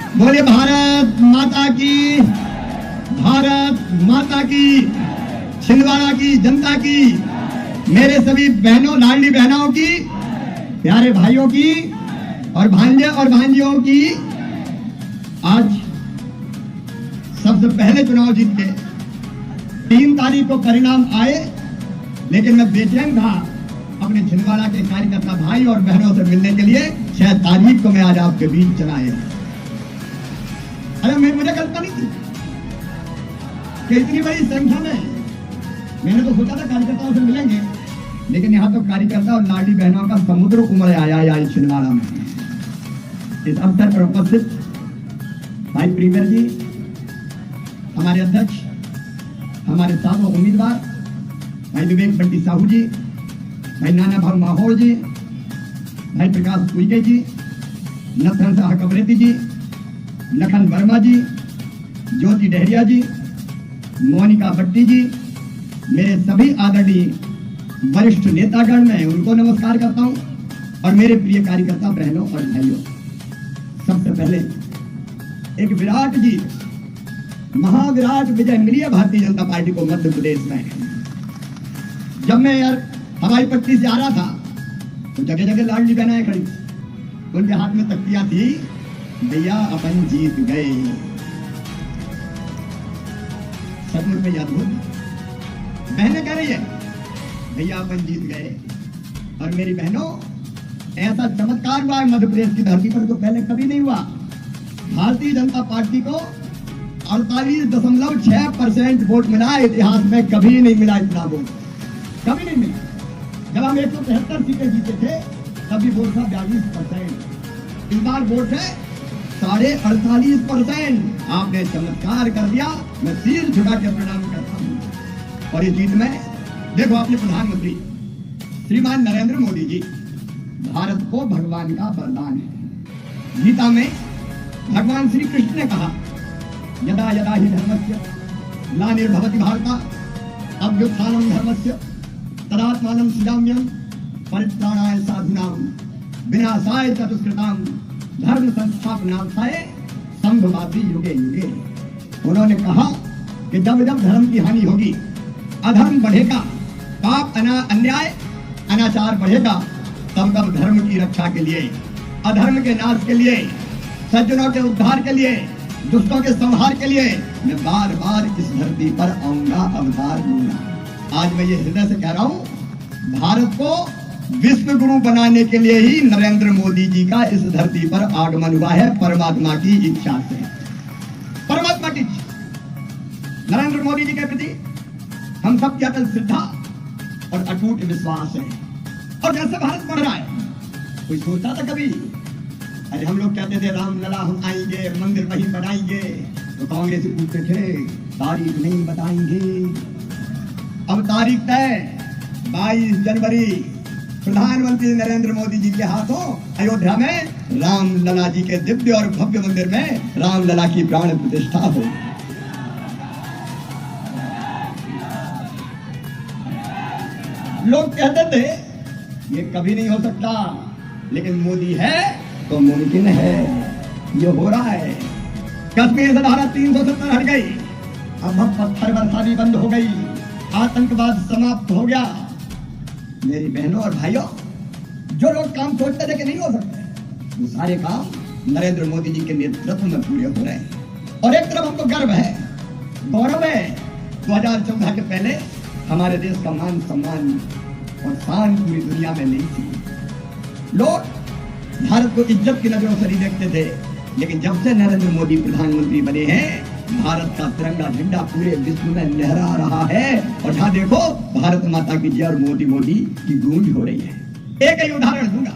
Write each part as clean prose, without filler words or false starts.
बोले भारत माता की, भारत माता की, छिंदवाड़ा की जनता की, मेरे सभी बहनों, लाडली बहनों की, प्यारे भाइयों की और भांजे और भांजियों की। आज सबसे पहले चुनाव जीत के 3 तारीख को परिणाम आए, लेकिन मैं बेचैन था अपने छिंदवाड़ा के कार्यकर्ता भाई और बहनों से मिलने के लिए। 6 तारीख को मैं आज आपके बीच चला आया। अरे मुझे कल्पना नहीं थी कि इतनी बड़ी संख्या में, मैंने तो सोचा था कार्यकर्ताओं से मिलेंगे, लेकिन यहाँ तो कार्यकर्ता और लाडली बहनों का समुद्र उमड़ आया छिंदवाड़ा में। इस अवसर पर उपस्थित भाई प्रीमियर जी, हमारे अध्यक्ष, हमारे साथों उम्मीदवार भाई विवेक बंटी साहू जी, भाई नाना भाव माहौल जी, भाई प्रकाश कुइके जी, नथन शाह कबरेती जी, लखन वर्मा जी, ज्योति डहरिया जी, मोनिका भट्टी जी, मेरे सभी आदरणीय वरिष्ठ नेतागण, मैं उनको नमस्कार करता हूं और मेरे प्रिय कार्यकर्ता बहनों और भाइयों, सबसे पहले एक विराट जी, महाविराट विजय मिली है भारतीय जनता पार्टी को मध्य प्रदेश में। जब मैं यार हवाई पट्टी से आ रहा था तो जगह जगह लाडली बहनाएं खड़ी, उनके हाथ में तख्तियां थी, भैया अपन जीत गए। सचमुच में याद हो, बहनें कह रही है भैया अपन जीत गए। और मेरी बहनों, ऐसा चमत्कार हुआ है मध्य प्रदेश की धरती पर तो पहले कभी नहीं हुआ। भारतीय जनता पार्टी को 48.6% वोट मिला। इतिहास में कभी नहीं मिला इतना वोट, कभी नहीं मिला। जब हम 173 सीटें जीते थे तभी वोट था 42%। इस बार वोट है 48.5%। आपने चमत्कार कर दिया, मैं सिर झुका के प्रणाम करता हूँ। और इस जीत में देखो, अपने प्रधानमंत्री श्रीमान नरेंद्र मोदी जी, भारत को भगवान का वरदान है। गीता में भगवान श्री कृष्ण ने कहा, यदा यदा हि धर्मस्य ग्लानिर्भवति भारत अभ्युत्थानं धर्मस्य तदात्मानं सृजाम्यहं परित्राणाय साधूनां विनाशाय च दुष्कृतां धर्म संस्थापनार्थाय संभवामि युगे युगे। उन्होंने कहा कि जब जब धर्म की हानि होगी, अधर्म बढ़ेगा, पाप अन्याय अनाचार बढ़ेगा, तब तब धर्म की रक्षा के लिए, अधर्म के नाश के लिए, सज्जनों के उद्धार के लिए, दुष्टों के संहार के लिए मैं बार बार इस धरती पर आऊंगा, अवतार लूंगा। आज मैं ये हृदय से कह रहा हूं, भारत को विश्व गुरु बनाने के लिए ही नरेंद्र मोदी जी का इस धरती पर आगमन हुआ है, परमात्मा की इच्छा से। परमात्मा की इच्छा। नरेंद्र मोदी जी के प्रति हम सबकी अटल श्रद्धा और अटूट विश्वास है। और जैसे भारत बढ़ रहा है, कोई सोचता था कभी? अरे हम लोग कहते थे रामलला हम आएंगे, मंदिर वहीं बनाएंगे, तो कांग्रेस पूछते थे तारीख नहीं बताएंगे। अब तारीख तय, 22 जनवरी, प्रधानमंत्री नरेंद्र मोदी जी के हाथों अयोध्या में रामलला जी के दिव्य और भव्य मंदिर में रामलला की प्राण प्रतिष्ठा हो। लोग कहते थे ये कभी नहीं हो सकता, लेकिन मोदी है तो मुमकिन है, ये हो रहा है। कश्मीर से धारा 370 हट गई, अब पत्थर बरसाती बंद हो गई, आतंकवाद समाप्त हो गया। मेरी बहनों और भाइयों, जो लोग काम सोचते थे कि नहीं हो सकते, वो सारे काम नरेंद्र मोदी जी के नेतृत्व में पूरे हो रहे हैं। और एक तरफ हमको गर्व है, गौरव है, 2014 के पहले हमारे देश का मान सम्मान और शान पूरी दुनिया में नहीं थी। लोग भारत को इज्जत की नजरों से नहीं देखते थे, लेकिन जब से नरेंद्र मोदी प्रधानमंत्री बने हैं, भारत का तिरंगा झंडा पूरे विश्व में लहरा रहा है। और जहां देखो भारत माता की जय और मोदी मोदी की गूंज हो रही है। एक ही उदाहरण दूंगा,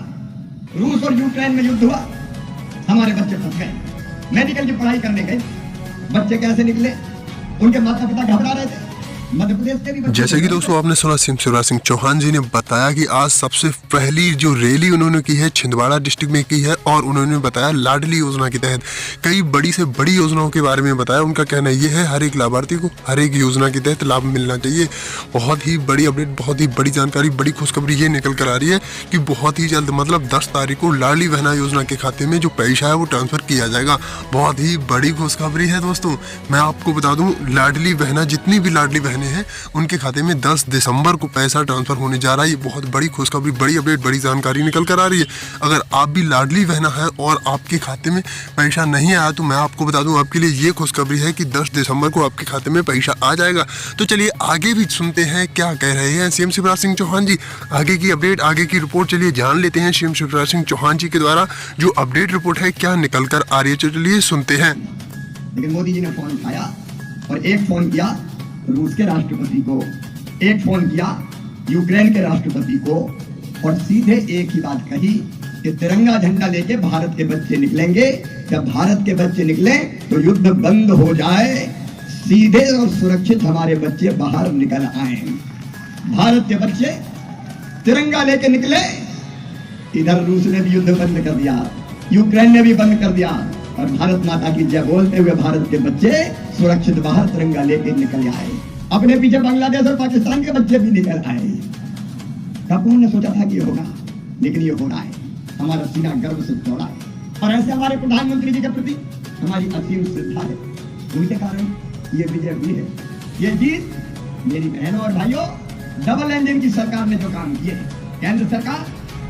रूस और यूक्रेन में युद्ध हुआ, हमारे बच्चे फंस गए, मेडिकल की पढ़ाई करने गए, बच्चे कैसे निकले? उनके माता पिता घबरा रहे थे, मध्य प्रदेश के भी बच्चे जैसे कि दोस्तों आपने सुना सीएम शिवराज सिंह चौहान जी ने बताया कि आज सबसे पहली जो रैली उन्होंने की है छिंदवाड़ा डिस्ट्रिक्ट में की है, और उन्होंने बताया लाडली योजना के तहत कई बड़ी से बड़ी योजनाओं के बारे में बताया। उनका कहना ये है हर एक लाभार्थी को हर एक योजना के तहत लाभ मिलना चाहिए। बहुत ही बड़ी अपडेट, बहुत ही बड़ी जानकारी, बड़ी खुशखबरी ये निकल कर आ रही है कि बहुत ही जल्द मतलब 10 तारीख को लाडली बहना योजना के खाते में जो पैसा है वो ट्रांसफर किया जाएगा। बहुत ही बड़ी खुशखबरी है दोस्तों। मैं आपको बता दूं लाडली बहना जितनी भी लाडली बहनें हैं उनके खाते में 10 दिसंबर को पैसा ट्रांसफर होने जा रहा है। ये बहुत बड़ी खुशखबरी, बड़ी अपडेट, बड़ी जानकारी निकल कर आ रही है। अगर आप भी लाडली बहना है और आपके खाते में पैसा नहीं आया तो मैं आपको बता दूं आपके लिए ये खुशखबरी है कि 10 दिसंबर को आपके खाते में पैसा आ जाएगा। तो चलिए आगे भी सुनते हैं क्या कह रहे हैं सीएम शिवराज सिंह चौहान जी। आगे की अपडेट, आगे की रिपोर्ट चलिए जान लेते हैं सीएम शिवराज सिंह चौहान जी के द्वारा जो अपडेट रिपोर्ट है क्या निकल कर आ रही है। चलिए सुनते हैं। लेकिन मोदी जी ने फोन उठाया और एक फोन किया रूस के राष्ट्रपति को, एक फोन किया यूक्रेन के राष्ट्रपति को, और सीधे एक ही बात कही कि तिरंगा झंडा लेके भारत के बच्चे निकलेंगे। जब भारत के बच्चे निकले तो युद्ध बंद हो जाए, सीधे और सुरक्षित हमारे बच्चे बाहर निकल आए। भारत के बच्चे तिरंगा लेके निकले, इधर रूस ने भी युद्ध बंद कर दिया, यूक्रेन ने भी बंद कर दिया, और भारत माता की जय बोलते हुए भारत के बच्चे सुरक्षित बाहर तिरंगा लेके निकल आए। अपने पीछे बांग्लादेश और पाकिस्तान के बच्चे भी निकल आए। कपूर ने सोचा था कि ये होगा, लेकिन ये हो रहा है। हमारा सीना गर्व से चौड़ा है, और ऐसे हमारे प्रधानमंत्री जी के प्रति हमारी असीम श्रद्धा है। उनके कारण ये विजय हुई है, ये जीत। मेरी बहनों और भाइयों, डबल इंजन की सरकार ने जो काम किए, केंद्र सरकार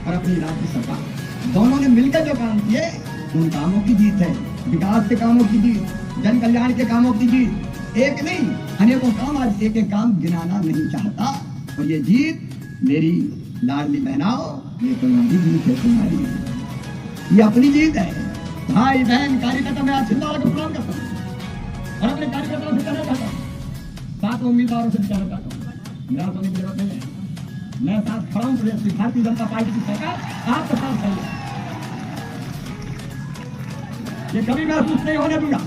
और अपनी राज्य सरकार दोनों ने मिलकर जो काम किए, उन कामों की जीत है। विकास के कामों की जीत, जन कल्याण के कामों की जीत। एक नहीं अनेकों काम, आज एक एक काम गिनाना नहीं चाहता। और ये जीत मेरी लाडली बहनाओ, ये तुम्हारी जीत है, तुम्हारी, ये अपनी जीत है। भाई बहन कार्यकर्ता, मैं आज छिंदवाड़ा को प्रणाम करता हूँ और अपने कार्यकर्ताओं से कहना चाहता हूँ, सात उम्मीदवारों से कहना चाहता हूँ, मेरा तो नहीं जरूरत नहीं है, मैं साथ खड़ा हूँ। प्रदेश की भारतीय जनता पार्टी की सरकार आपके साथ खड़ी है। ये कभी महसूस नहीं होने दूंगा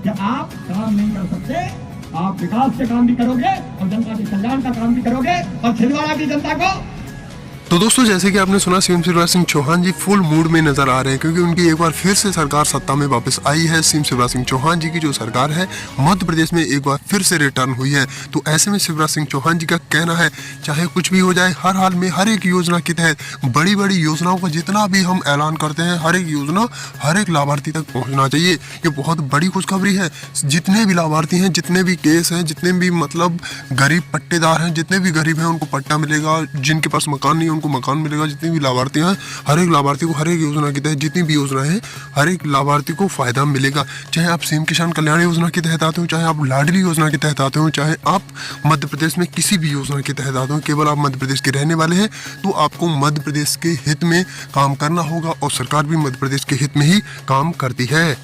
कि आप काम नहीं कर सकते। आप विकास के काम भी करोगे और जनता के कल्याण का काम भी करोगे, और छिंदवाड़ा की जनता को। तो दोस्तों जैसे कि आपने सुना सीएम शिवराज सिंह चौहान जी फुल मूड में नजर आ रहे हैं, क्योंकि उनकी एक बार फिर से सरकार सत्ता में वापस आई है। सीएम शिवराज सिंह चौहान जी की जो सरकार है मध्य प्रदेश में एक बार फिर से रिटर्न हुई है। तो ऐसे में शिवराज सिंह चौहान जी का कहना है चाहे कुछ भी हो जाए, हर हाल में हर एक योजना के तहत बड़ी बड़ी योजनाओं का जितना भी हम ऐलान करते हैं, हर एक योजना हर एक लाभार्थी तक पहुँचना चाहिए। ये बहुत बड़ी खुशखबरी है। जितने भी लाभार्थी हैं, जितने भी केस हैं, जितने भी मतलब गरीब पट्टेदार हैं, जितने भी गरीब हैं उनको पट्टा मिलेगा, जिनके पास मकान नहीं उनको मकान मिलेगा। जितने भी लाभार्थी हैं हर एक लाभार्थी को हर एक योजना के तहत जितनी भी योजना है हर एक लाभार्थी को फायदा मिलेगा। चाहे आप सीएम किसान कल्याण योजना के तहत आते हो, चाहे आप लाडली योजना के तहत आते हो, चाहे आप मध्य प्रदेश में किसी भी योजना के तहत आते हो, केवल आप मध्य प्रदेश के रहने वाले हैं तो आपको मध्य प्रदेश के हित में काम करना होगा, और सरकार भी मध्य प्रदेश के हित में ही काम करती है।